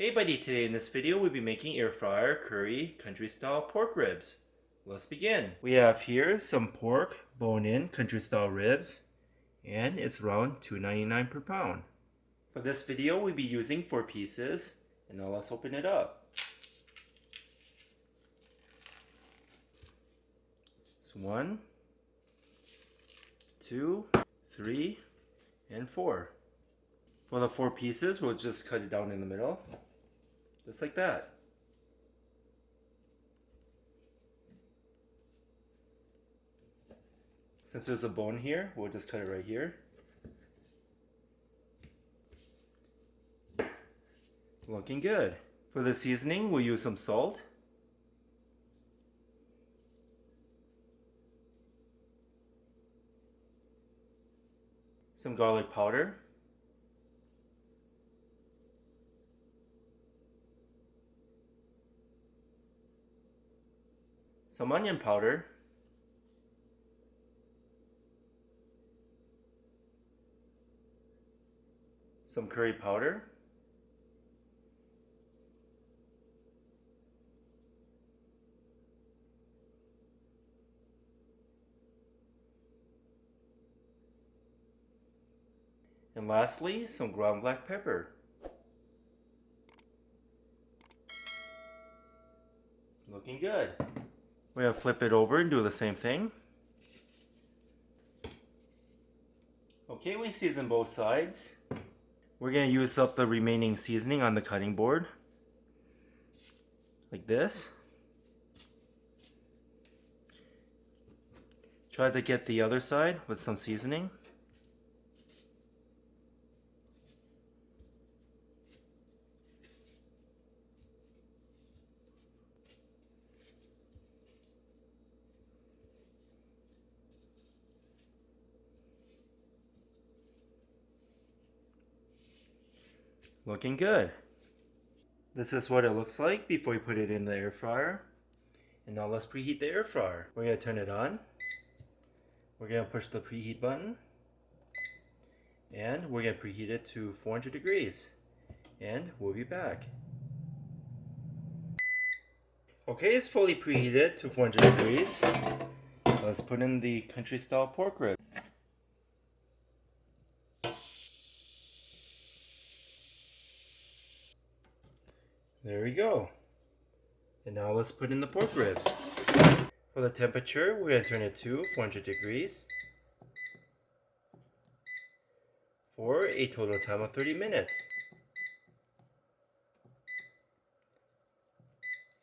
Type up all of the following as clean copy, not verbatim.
Hey buddy, today in this video we'll be making air fryer curry country style pork ribs. Let's begin. We have here some pork bone-in country style ribs and it's around $2.99 per pound. For this video we'll be using 4 pieces and now let's open it up. So 1, 2, 3, and 4. For the 4 pieces we'll just cut it down in the middle. Just like that. Since there's a bone here, we'll just cut it right here. Looking good. For the seasoning, we'll use some salt. Some garlic powder. Some onion powder. Some curry powder. And lastly, some ground black pepper. Looking good. We're going to flip it over and do the same thing. Okay, we season both sides. We're going to use up the remaining seasoning on the cutting board. Like this. Try to get the other side with some seasoning. Looking good. This is what it looks like before you put it in the air fryer. And now let's preheat the air fryer. We're going to turn it on. We're going to push the preheat button. And we're going to preheat it to 400 degrees. And we'll be back. Okay, it's fully preheated to 400 degrees. Let's put in the country style pork rib. There we go. And now let's put in the pork ribs. For the temperature, we're going to turn it to 400 degrees for a total time of 30 minutes.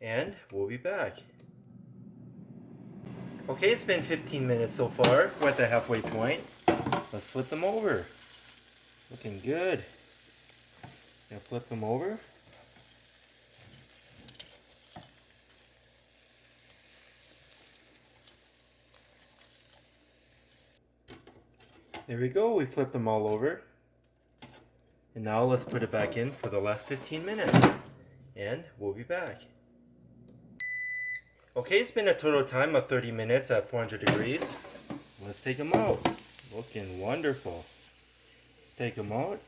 And we'll be back. Okay, it's been 15 minutes so far. We're at the halfway point. Let's flip them over. Looking good. Gonna flip them over. There we go, we flipped them all over. And now let's put it back in for the last 15 minutes. And we'll be back. Okay, it's been a total time of 30 minutes at 400 degrees. Let's take them out. Looking wonderful. Let's take them out.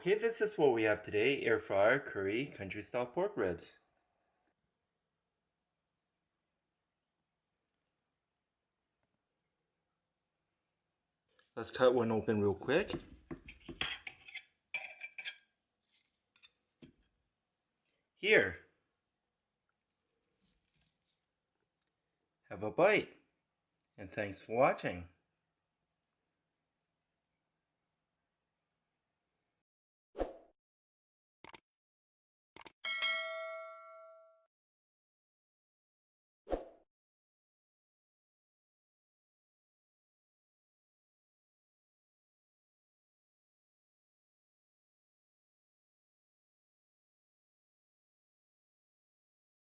Okay, this is what we have today, air fryer curry country style pork ribs. Let's cut one open real quick. Here. Have a bite. And thanks for watching.